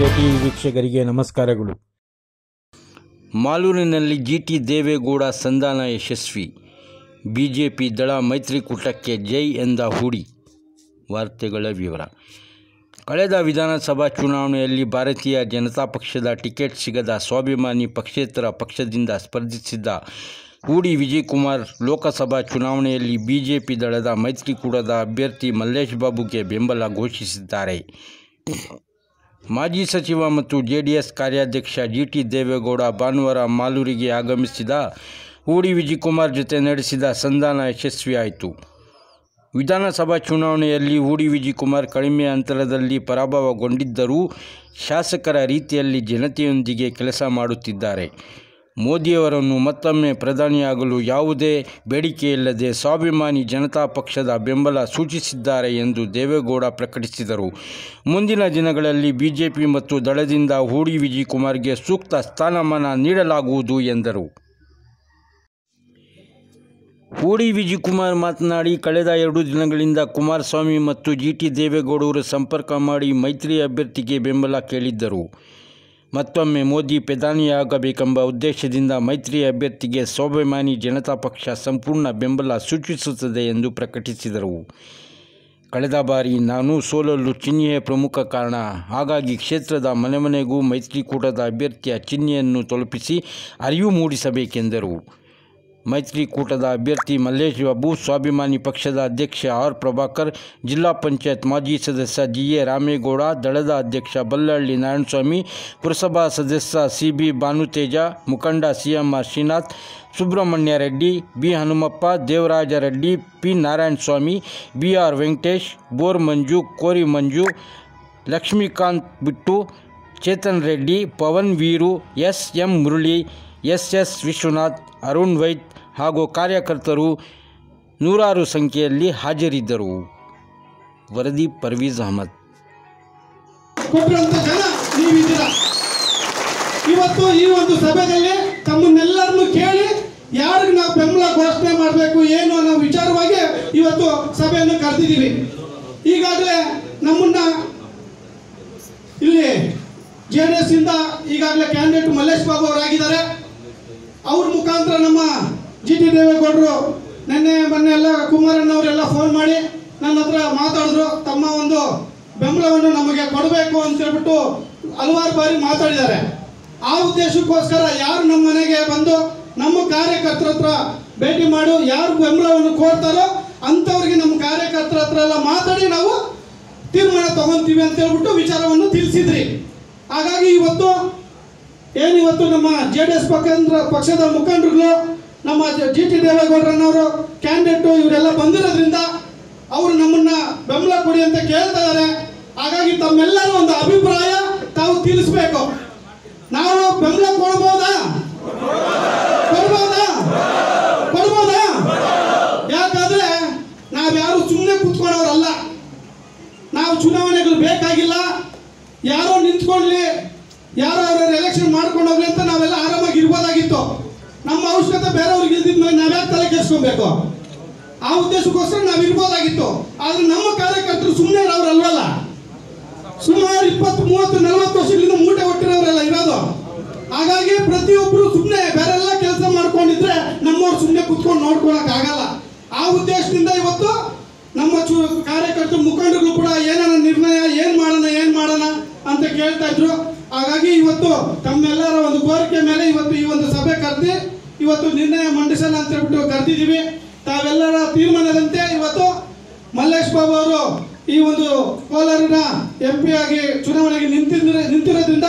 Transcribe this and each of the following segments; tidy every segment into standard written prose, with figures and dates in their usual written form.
ಜೆಟಿ ವೀಕ್ಷಕರಿಗೆ ನಮಸ್ಕಾರಗಳು. ಮಾಲೂರಿನಲ್ಲಿ ಜಿಟಿ ದೇವೇಗೌಡ ಸಂಧಾನ ಯಶಸ್ವಿ. ಬಿಜೆಪಿ ದಳ ಮೈತ್ರಿಕೂಟಕ್ಕೆ ಜೈ ಎಂದ ಹೂಡಿ. ವಾರ್ತೆಗಳ ವಿವರ. ಕಳೆದ ವಿಧಾನಸಭಾ ಚುನಾವಣೆಯಲ್ಲಿ ಭಾರತೀಯ ಜನತಾ ಪಕ್ಷದ ಟಿಕೆಟ್ ಸಿಗದ ಸ್ವಾಭಿಮಾನಿ ಪಕ್ಷೇತರ ಪಕ್ಷದಿಂದ ಸ್ಪರ್ಧಿಸಿದ್ದ ಹೂಡಿ ವಿಜಯಕುಮಾರ್ ಲೋಕಸಭಾ ಚುನಾವಣೆಯಲ್ಲಿ ಬಿಜೆಪಿ ದಳದ ಮೈತ್ರಿಕೂಟದ ಅಭ್ಯರ್ಥಿ ಮಲ್ಲೇಶ್ ಬಾಬುಗೆ ಬೆಂಬಲ ಘೋಷಿಸಿದ್ದಾರೆ. ಮಾಜಿ ಸಚಿವ ಮತ್ತು ಜೆಡಿಎಸ್ ಕಾರ್ಯಾಧ್ಯಕ್ಷ ಜಿಟಿ ದೇವೇಗೌಡ ಭಾನುವಾರ ಮಾಲೂರಿಗೆ ಆಗಮಿಸಿದ ಹೂಡಿ ವಿಜಯಕುಮಾರ್ ಜೊತೆ ನಡೆಸಿದ ಸಂಧಾನ ಯಶಸ್ವಿಯಾಯಿತು. ವಿಧಾನಸಭಾ ಚುನಾವಣೆಯಲ್ಲಿ ಹೂಡಿ ವಿಜಯಕುಮಾರ್ ಕಡಿಮೆ ಅಂತರದಲ್ಲಿ ಪರಾಭವಗೊಂಡಿದ್ದರೂ ಶಾಸಕರ ರೀತಿಯಲ್ಲಿ ಜನತೆಯೊಂದಿಗೆ ಕೆಲಸ ಮಾಡುತ್ತಿದ್ದಾರೆ. ಮೋದಿಯವರನ್ನು ಮತ್ತೊಮ್ಮೆ ಪ್ರಧಾನಿಯಾಗಲು ಯಾವುದೇ ಬೇಡಿಕೆಯಿಲ್ಲದೆ ಸ್ವಾಭಿಮಾನಿ ಜನತಾ ಪಕ್ಷದ ಬೆಂಬಲ ಸೂಚಿಸಿದ್ದಾರೆ ಎಂದು ದೇವೇಗೌಡ ಪ್ರಕಟಿಸಿದರು. ಮುಂದಿನ ದಿನಗಳಲ್ಲಿ ಬಿಜೆಪಿ ಮತ್ತು ದಳದಿಂದ ಹೂಡಿ ವಿಜಯಕುಮಾರ್ಗೆ ಸೂಕ್ತ ಸ್ಥಾನಮಾನ ನೀಡಲಾಗುವುದು ಎಂದರು. ಹೂಡಿ ವಿಜಯಕುಮಾರ್ ಮಾತನಾಡಿ, ಕಳೆದ 2 ದಿನಗಳಿಂದ ಕುಮಾರಸ್ವಾಮಿ ಮತ್ತು ಜಿಟಿ ದೇವೇಗೌಡರು ಸಂಪರ್ಕ ಮಾಡಿ ಮೈತ್ರಿ ಅಭ್ಯರ್ಥಿಗೆ ಬೆಂಬಲ ಕೇಳಿದ್ದರು. ಮತ್ತೊಮ್ಮೆ ಮೋದಿ ಪ್ರಧಾನಿಯಾಗಬೇಕೆಂಬ ಉದ್ದೇಶದಿಂದ ಮೈತ್ರಿ ಅಭ್ಯರ್ಥಿಗೆ ಸ್ವಾಭಿಮಾನಿ ಜನತಾ ಪಕ್ಷ ಸಂಪೂರ್ಣ ಬೆಂಬಲ ಸೂಚಿಸುತ್ತದೆ ಎಂದು ಪ್ರಕಟಿಸಿದರು. ಕಳೆದ ಬಾರಿ ನಾನು ಸೋಲಲು ಚಿಹ್ನೆಯೇ ಪ್ರಮುಖ ಕಾರಣ. ಹಾಗಾಗಿ ಕ್ಷೇತ್ರದ ಮನೆಮನೆಗೂ ಮೈತ್ರಿಕೂಟದ ಅಭ್ಯರ್ಥಿಯ ಚಿಹ್ನೆಯನ್ನು ತಲುಪಿಸಿ ಅರಿವು ಮೂಡಿಸಬೇಕೆಂದರು. ಮೈತ್ರಿಕೂಟದ ಅಭ್ಯರ್ಥಿ ಮಲ್ಲೇಶ್ ಬಾಬು, ಸ್ವಾಭಿಮಾನಿ ಪಕ್ಷದ ಅಧ್ಯಕ್ಷ ಆರ್ ಪ್ರಭಾಕರ್, ಜಿಲ್ಲಾ ಪಂಚಾಯತ್ ಮಾಜಿ ಸದಸ್ಯ ಜಿಎ ರಾಮೇಗೌಡ, ದಳದ ಅಧ್ಯಕ್ಷ ಬಲ್ಲಹಳ್ಳಿ ನಾರಾಯಣಸ್ವಾಮಿ, ಪುರಸಭಾ ಸದಸ್ಯ ಸಿಬಿ ಭಾನುತೇಜ, ಮುಖಂಡ CMR Srinath, Subrahmanya Reddy, B Hanumappa, Devaraja Reddy, P Narayanaswamy, BR Venkatesh, Bore Manju, Kori Manju, Lakshmikanth ಬಿಟ್ಟು, ಚೇತನ್ ರೆಡ್ಡಿ, ಪವನ್ ವೀರು, ಎಸ್.ಎಂ. ಮುರಳಿ, ಎಸ್.ಎಸ್. ವಿಶ್ವನಾಥ್, ಅರುಣ್ ವೈದ್ ಹಾಗೂ ಕಾರ್ಯಕರ್ತರು ನೂರಾರು ಸಂಖ್ಯೆಯಲ್ಲಿ ಹಾಜರಿದ್ದರು. ವರದಿ ಪರ್ವೀಜ್ ಅಹಮದ್. ಇವತ್ತು ಈ ಒಂದು ಸಭೆಯಲ್ಲಿ ತಮ್ಮನ್ನೆಲ್ಲರನ್ನು ಕೇಳಿ ಯಾರಿಗೆ ನಾವು ಬೆಂಬಲ ಘೋಷಣೆ ಮಾಡಬೇಕು ಏನು ಅನ್ನೋ ವಿಚಾರವಾಗಿ ಇವತ್ತು ಸಭೆಯನ್ನು ಕರೆದಿದ್ದೀವಿ. ಈಗಾಗಲೇ ನಮ್ಮನ್ನ ಇಲ್ಲಿ ಜೆಡಿಎಸ್ ಇಂದ ಈಗಾಗಲೇ ಕ್ಯಾಂಡಿಡೇಟ್ ಮಲ್ಲೇಶ್ ಬಾಬು ಅವರಾಗಿದ್ದಾರೆ. ಅವ್ರ ಮುಖಾಂತರ ನಮ್ಮ ಜಿಟಿ ದೇವೇಗೌಡರು ಮೊನ್ನೆ ಎಲ್ಲ ಕುಮಾರಣ್ಣವರೆಲ್ಲ ಫೋನ್ ಮಾಡಿ ನನ್ನ ಹತ್ರ ಮಾತಾಡಿದ್ರು. ತಮ್ಮ ಒಂದು ಬೆಂಬಲವನ್ನು ನಮಗೆ ಕೊಡಬೇಕು ಅಂತ ಹೇಳ್ಬಿಟ್ಟು ಹಲವಾರು ಬಾರಿ ಮಾತಾಡಿದ್ದಾರೆ. ಆ ಉದ್ದೇಶಕ್ಕೋಸ್ಕರ ಯಾರು ನಮ್ಮ ಮನೆಗೆ ಬಂದು ನಮ್ಮ ಕಾರ್ಯಕರ್ತರ ಹತ್ರ ಭೇಟಿ ಮಾಡು, ಯಾರು ಬೆಂಬಲವನ್ನು ಕೋರ್ತಾರೋ ಅಂಥವ್ರಿಗೆ ನಮ್ಮ ಕಾರ್ಯಕರ್ತರ ಹತ್ರ ಎಲ್ಲ ಮಾತಾಡಿ ನಾವು ತೀರ್ಮಾನ ತಗೊಂತೀವಿ ಅಂತ ಹೇಳ್ಬಿಟ್ಟು ವಿಚಾರವನ್ನು ತಿಳಿಸಿದ್ರಿ. ಹಾಗಾಗಿ ಇವತ್ತು ನಮ್ಮ ಜೆಡಿಎಸ್ ಪಕ್ಷದ ಮುಖಂಡರುಗಳು ನಮ್ಮ ಜಿಟಿ ದೇವೇಗೌಡರನ್ನವರು ಕ್ಯಾಂಡಿಡೇಟು ಇವರೆಲ್ಲ ಬಂದಿರೋದ್ರಿಂದ ಅವರು ನಮ್ಮನ್ನ ಬೆಂಬಲ ಕೊಡಿ ಅಂತ ಕೇಳ್ತಾ ಇದ್ದಾರೆ. ಹಾಗಾಗಿ ತಮ್ಮೆಲ್ಲರೂ ಒಂದು ಅಭಿಪ್ರಾಯ ತಾವು ತಿಳಿಸ್ಬೇಕು. ನಾವು ಬೆಂಬಲ ಕೊಡ್ಬೋದಾ? ಯಾಕಂದ್ರೆ ನಾವ್ಯಾರು ಸುಮ್ಮನೆ ಕೂತ್ಕೊಳ್ಳೋರಲ್ಲ. ನಾವು ಚುನಾವಣೆಗಳು ಬೇಕಾಗಿಲ್ಲ. ಯಾರೋ ನಿಂತ್ಕೊಳ್ಳಿ, ಯಾರೋ ಅವ್ರವ್ರ ಎಲೆಕ್ಷನ್ ಮಾಡ್ಕೊಂಡು ಹೋಗ್ಲಿ ಅಂತ ನಾವೆಲ್ಲ ಆರಾಮಾಗಿ ಇರ್ಬೋದಾಗಿತ್ತು. ನಮ್ಮ ಅವಶ್ಯಕತೆ ಬೇರೆಯವ್ರಿಗೆ ಇಲ್ದಿದ್ಮೇಲೆ ನಾವ್ಯಾಕೆ ತಲೆ ಕೆಡಿಸ್ಕೊಬೇಕು? ಆ ಉದ್ದೇಶಕ್ಕೋಸ್ಕರ ನಾವು ಇರ್ಬೋದಾಗಿತ್ತು. ಆದ್ರೆ ನಮ್ಮ ಕಾರ್ಯಕರ್ತರು ಸುಮ್ಮನೆ ಅವರಲ್ವಲ್ಲ. ಸುಮಾರು 20, 30, 40 ವರ್ಷಗಳಿಂದ ಮೂಟೆ ಹೊಟ್ಟಿರೋರೆಲ್ಲ ಇರೋದು. ಹಾಗಾಗಿ ಪ್ರತಿಯೊಬ್ಬರು ಸುಮ್ಮನೆ ಬೇರೆಲ್ಲ ಕೆಲಸ ಮಾಡ್ಕೊಂಡಿದ್ರೆ ನಮ್ಮವ್ರು ಸುಮ್ಮನೆ ಕುತ್ಕೊಂಡು ನೋಡ್ಕೊಳಕ್ ಆಗಲ್ಲ. ಆ ಉದ್ದೇಶದಿಂದ ಇವತ್ತು ನಮ್ಮ ಕಾರ್ಯಕರ್ತರು ಮುಖಂಡರು ಕೂಡ ಏನಾರ ನಿರ್ಣಯ ಏನ್ ಮಾಡೋಣ ಅಂತ ಕೇಳ್ತಾ ಇದ್ರು. ಹಾಗಾಗಿ ಇವತ್ತು ತಮ್ಮೆಲ್ಲರ ಒಂದು ಕೋರಿಕೆ ಮೇಲೆ ಇವತ್ತು ಈ ಒಂದು ಸಭೆ ಕರೆದಿ ಇವತ್ತು ನಿರ್ಣಯ ಮಂಡಿಸಲ್ಲ ಅಂತ ಹೇಳ್ಬಿಟ್ಟು ಕರೆದಿದ್ದೀವಿ. ತಾವೆಲ್ಲರ ತೀರ್ಮಾನದಂತೆ ಇವತ್ತು ಮಲ್ಲೇಶ್ ಬಾಬು ಅವರು ಈ ಒಂದು ಕೋಲಾರಿನ MP ಆಗಿ ಚುನಾವಣೆಗೆ ನಿಂತಿರೋದ್ರಿಂದ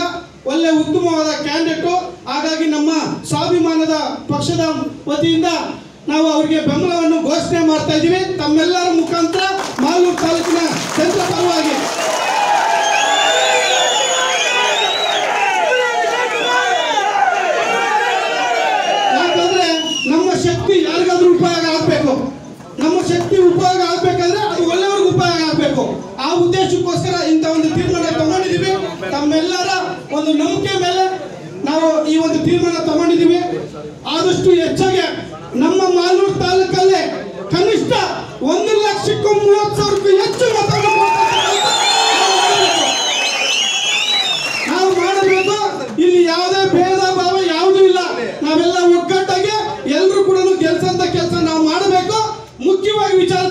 ಒಳ್ಳೆ ಉತ್ತಮವಾದ ಕ್ಯಾಂಡಿಡೇಟು. ಹಾಗಾಗಿ ನಮ್ಮ ಸ್ವಾಭಿಮಾನದ ಪಕ್ಷದ ವತಿಯಿಂದ ನಾವು ಅವರಿಗೆ ಬೆಂಬಲವನ್ನು ಘೋಷಣೆ ಮಾಡ್ತಾ ಇದ್ದೀವಿ. ತಮ್ಮೆಲ್ಲರ ಮುಖಾಂತರ ಮಾಲೂರು ತಾಲೂಕಿನ ಜನರ ಪರವಾಗಿ ನಮ್ಮ ಶಕ್ತಿ ಯಾರಿಗಾದ್ರೂ ಉಪಯೋಗ ಆಗಬೇಕು. ನಮ್ಮ ಶಕ್ತಿ ಉಪಯೋಗ ಆಗಬೇಕಂದ್ರೆ ಅದು ಒಳ್ಳೆಯವ್ರಿಗೆ ಉಪಯೋಗ ಆಗಬೇಕು. ಆ ಉದ್ದೇಶಕ್ಕೋಸ್ಕರ ಇಂಥ ಒಂದು ತೀರ್ಮಾನ ತಗೊಂಡಿದ್ದೀವಿ. ತಮ್ಮೆಲ್ಲರ ಒಂದು ನಂಬಿಕೆ ಮೇಲೆ ನಾವು ಈ ಒಂದು ತೀರ್ಮಾನ ತಗೊಂಡಿದ್ದೀವಿ. ಆದಷ್ಟು ಹೆಚ್ಚಾಗಿ ನಮ್ಮ ಮಾಲೂರು ತಾಲೂಕಲ್ಲಿ ಕನಿಷ್ಠ 1,30,30,000ಕ್ಕೂ ಹೆಚ್ಚು ಮತಗಳನ್ನು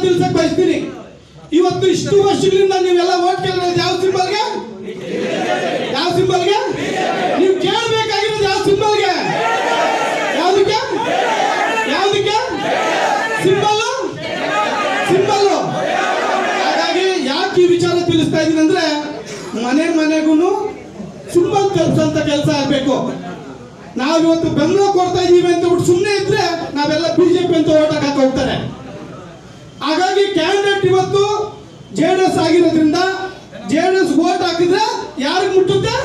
ತಿಳಿಸಕ್ ಬಯಸ್ತೀನಿ. ಇವತ್ತು ಇಷ್ಟು ವರ್ಷಗಳಿಂದ ನೀವೆಲ್ಲ ಓಟ್ ಕೇಳಿರೋದು ಯಾವ ಸಿಂಬಲ್ಗೆ? ಯಾವ ಸಿಂಬಲ್ಗೆ? ನೀವು ಕೇಳಬೇಕಾಗಿರೋದು ಯಾವ ಸಿಂಬಲ್ಗೆ? ಯಾವುದಕ್ಕೆ? ಯಾವುದಕ್ಕೆ? Symbol symbol. ಹಾಗಾಗಿ ಯಾಕೆ ಈ ವಿಚಾರ ತಿಳಿಸ್ತಾ ಇದ್ದೀನಿ ಅಂದ್ರೆ, ಮನೆಗೂ ಸಿಂಬಲ್ ತಲುಪಿಸಂತ ಕೆಲಸ ಆಗಬೇಕು. ನಾವು ಇವತ್ತು ಬೆಂಬಲ ಕೊಡ್ತಾ ಇದೀವಿ ಅಂತ ಬಿಟ್ಟು ಸುಮ್ಮನೆ ಇದ್ರೆ ನಾವೆಲ್ಲ ಬಿಜೆಪಿ ಅಂತ ಓಟ್ ಹಾಕಕ್ಕೆ ಹೋಗ್ತಾರೆ. ಹಾಗಾಗಿ ಕ್ಯಾಂಡಿಡೇಟ್ ಇವತ್ತು JDS ಆಗಿರೋದ್ರಿಂದ JDS ವೋಟ್ ಹಾಕಿದ್ರೆ ಯಾರಿಗೆ ಮುಟ್ಟುತ್ತೆ?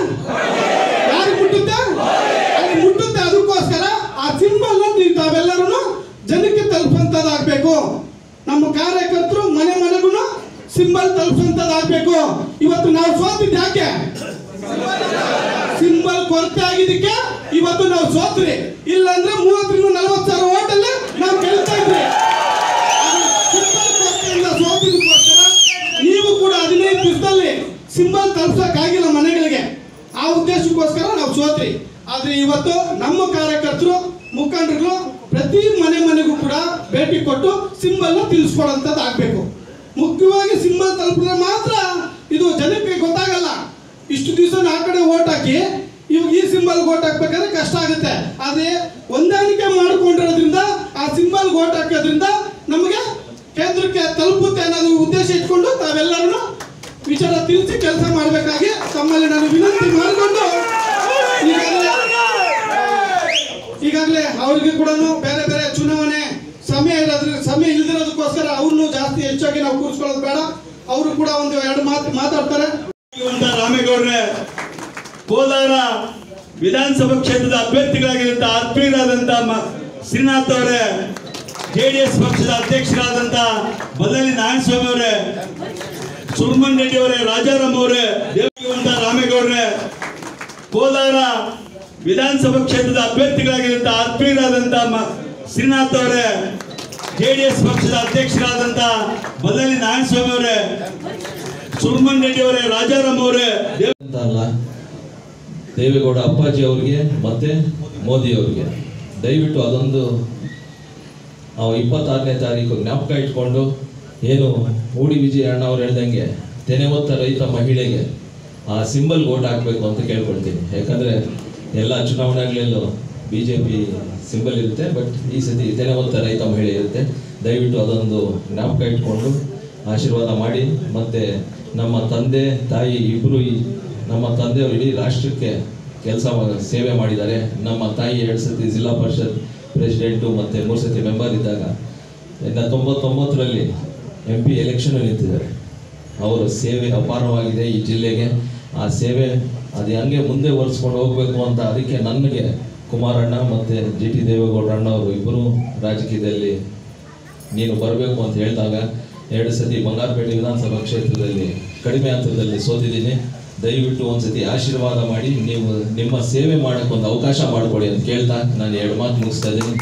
ಯಾರಿಗೆ ಮುಟ್ಟುತ್ತೆ? ಅಲ್ಲಿ ಮುಟ್ಟುತ್ತೆ. ಅದಕ್ಕೋಸ್ಕರ ಆ ಸಿಂಬಲ್ ನೀವು ತಾವೆಲ್ಲರೂ ಜನಕ್ಕೆ ತಲುಪಂತದ್ದಾಗಬೇಕು. ನಮ್ಮ ಕಾರ್ಯಕರ್ತರು ಮನೆಗೂ ಸಿಂಬಲ್ ತಲುಪಂತದ್ದಾಗಬೇಕು. ಇವತ್ತು ನಾವು ಸೋತಿದ್ದು ಯಾಕೆ? ಸಿಂಬಲ್ ಕೊರತೆ ಆಗಿದ್ದಕ್ಕೆ ಇವತ್ತು ನಾವು ಸೋತ್ರಿ. ಇಲ್ಲಾಂದ್ರೆ 30-40 ಸಾವಿರ ಓಟಲ್ಲಿ ನಾವು ಗೆಲ್ತಾ ಇದ್ವಿ. ಸಿಂಬಲ್ ಕೊರತೆಯಿಂದ ಸೋತಿದ್ದಕ್ಕೋಸ್ಕರ ನೀವು ಕೂಡ 15 ದಿವಸದಲ್ಲಿ ಸಿಂಬಲ್ ತಲುಪಕ್ಕಾಗಿಲ್ಲ ಮನೆಗಳಿಗೆ. ಆ ಉದ್ದೇಶಕ್ಕೋಸ್ಕರ ನಾವು ಸೋತ್ರಿ. ಆದ್ರೆ ಇವತ್ತು ನಮ್ಮ ಕಾರ್ಯಕರ್ತರು ಮುಖಂಡರುಗಳು ಪ್ರತಿ ಮನೆಗೂ ಕೂಡ ಭೇಟಿ ಕೊಟ್ಟು ಸಿಂಬಲ್ ತಿಳಿಸ್ಕೊಡೋಂಥದ್ದು ಆಗ್ಬೇಕು. ಮುಖ್ಯವಾಗಿ ಸಿಂಬಲ್ ತಲುಪಿದ್ರೆ ಮಾತ್ರ ಇದು ಜನಕ್ಕೆ ಗೊತ್ತಾಗಲ್ಲ. ಇಷ್ಟು ದಿವಸ ಆ ಕಡೆ ಓಟ್ ಹಾಕಿ ಇವಾಗ ಈ ಸಿಂಬಲ್ ಓಟ್ ಹಾಕ್ಬೇಕಾದ್ರೆ ಕಷ್ಟ ಆಗುತ್ತೆ. ಆದ್ರೆ ಹೊಂದಾಣಿಕೆ ಮಾಡಿಕೊಂಡಿರೋದ್ರಿಂದ ಆ ಸಿಂಬಲ್ ಓಟ್ ಹಾಕೋದ್ರಿಂದ ನಮಗೆ ಕೇಂದ್ರಕ್ಕೆ ತಲುಪುತ್ತೆ ಅನ್ನೋದು ಉದ್ದೇಶ ಇಟ್ಕೊಂಡು ತಾವೆಲ್ಲರೂ ವಿಚಾರ ತಿಳಿಸಿ ಕೆಲಸ ಮಾಡಬೇಕಾಗಿ ತಮ್ಮಲ್ಲಿ ನಾನು ವಿನಂತಿ ಮಾಡಿಕೊಂಡು ಈಗಾಗಲೇ ಅವ್ರಿಗೆ ಕೂಡ ಬೇರೆ ಬೇರೆ ಚುನಾವಣೆ ಸಮಯ ಇಲ್ದಿರೋದಕ್ಕೋಸ್ಕರ ಅವ್ರನ್ನು ಜಾಸ್ತಿ ಹೆಚ್ಚಾಗಿ ನಾವು ಕೂರಿಸ್ಕೊಳ್ಳೋದು ಬೇಡ. ಅವರು ಕೂಡ ಒಂದು 2 ಮಾತು ಮಾತಾಡ್ತಾರೆ. ರಾಮೇಗೌಡ್ರೆ, ಕೋಲಾರ ವಿಧಾನಸಭಾ ಕ್ಷೇತ್ರದ ಅಭ್ಯರ್ಥಿಗಳಾಗಿರುವಂತ ಆತ್ಮೀಯರಾದಂತ ಶ್ರೀನಾಥ್ ಅವರೇ, JDS ಪಕ್ಷದ ಅಧ್ಯಕ್ಷರಾದಂತ ಬದಲಿ ನಾರಾಯಣಸ್ವಾಮಿ ಅವರೇ, ಸುಬ್ರಹ್ಮಣ್ಯ ರೆಡ್ಡಿ ಅವರೇ, ರಾಜಾರಾಮ್ ಅವರೇ, ದೇವಂತ ರಾಮೇಗೌಡ್ರೆ, ಕೋಲಾರ ವಿಧಾನಸಭಾ ಕ್ಷೇತ್ರದ ಅಭ್ಯರ್ಥಿಗಳಾಗಿರುವಂತ ಆತ್ಮೀಯರಾದಂತ ಶ್ರೀನಾಥ್ ಅವರೇ, JDS ಪಕ್ಷದ ಅಧ್ಯಕ್ಷರಾದಂತ ಬದಲಿ ನಾರಾಯಣಸ್ವಾಮಿ ಅವರೇ, ಸುಬ್ರಹ್ಮಣ್ಯ ರೆಡ್ಡಿ ಅವರೇ, ರಾಜಾರಾಮ್ ಅವರೇ, ದೇವೇಗೌಡ ಅಪ್ಪಾಜಿ ಅವರಿಗೆ ಮತ್ತೆ ಮೋದಿ ಅವರಿಗೆ ದಯವಿಟ್ಟು ಅದೊಂದು 26ನೇ ತಾರೀಕು ಜ್ಞಾಪಕ ಇಟ್ಕೊಂಡು, ಏನು ಮೂಡಿ ವಿಜಯ ಅಣ್ಣ ಅವ್ರು ಹೇಳ್ದಂಗೆ ತೆನೆ ಹೊತ್ತ ರೈತ ಮಹಿಳೆಗೆ ಆ ಸಿಂಬಲ್ ವೋಟ್ ಹಾಕಬೇಕು ಅಂತ ಕೇಳ್ಕೊಳ್ತೀನಿ. ಯಾಕಂದರೆ ಎಲ್ಲ ಚುನಾವಣೆಗಳಲ್ಲೂ BJP ಸಿಂಬಲ್ ಇರುತ್ತೆ, ಬಟ್ ಈ ಸತಿ ತೆನೆ ಹೊತ್ತ ರೈತ ಮಹಿಳೆ ಇರುತ್ತೆ. ದಯವಿಟ್ಟು ಅದೊಂದು ಜ್ಞಾಪಕ ಇಟ್ಕೊಂಡು ಆಶೀರ್ವಾದ ಮಾಡಿ. ಮತ್ತು ನಮ್ಮ ತಂದೆ ತಾಯಿ ಇಬ್ಬರು, ನಮ್ಮ ತಂದೆಯವರು ಇಡೀ ರಾಷ್ಟ್ರಕ್ಕೆ ಸೇವೆ ಮಾಡಿದ್ದಾರೆ. ನಮ್ಮ ತಾಯಿ 2 ಸತಿ ಜಿಲ್ಲಾ ಪರಿಷತ್ ಪ್ರೆಸಿಡೆಂಟು ಮತ್ತು 3 ಸತಿ ಮೆಂಬರ್ ಇದ್ದಾಗ 99ರಲ್ಲಿ MP ಎಲೆಕ್ಷನ್ ನಿಂತಿದ್ದಾರೆ. ಅವರ ಸೇವೆ ಅಪಾರವಾಗಿದೆ ಈ ಜಿಲ್ಲೆಗೆ. ಆ ಸೇವೆ ಅದು ಹಂಗೆ ಮುಂದೆ ಒರೆಸ್ಕೊಂಡು ಹೋಗಬೇಕು ಅಂತ ಅದಕ್ಕೆ ನನಗೆ ಕುಮಾರಣ್ಣ ಮತ್ತು GT ದೇವೇಗೌಡ ಅಣ್ಣವರು ಇಬ್ಬರು ರಾಜಕೀಯದಲ್ಲಿ ನೀನು ಬರಬೇಕು ಅಂತ ಹೇಳಿದಾಗ 2 ಸತಿ ಬಂಗಾರಪೇಟೆ ವಿಧಾನಸಭಾ ಕ್ಷೇತ್ರದಲ್ಲಿ ಕಡಿಮೆ ಹಂತದಲ್ಲಿ ಸೋತಿದ್ದೀನಿ. ದಯವಿಟ್ಟು ಒಂದ್ಸತಿ ಆಶೀರ್ವಾದ ಮಾಡಿ ನೀವು ನಿಮ್ಮ ಸೇವೆ ಮಾಡೋಕ್ಕೆ ಒಂದು ಅವಕಾಶ ಮಾಡಿಕೊಡಿ ಅಂತ ಕೇಳ್ತಾ ನಾನು 2 ಮಾತು ಮುಗಿಸ್ತಾ ಇದ್ದೀನಿ.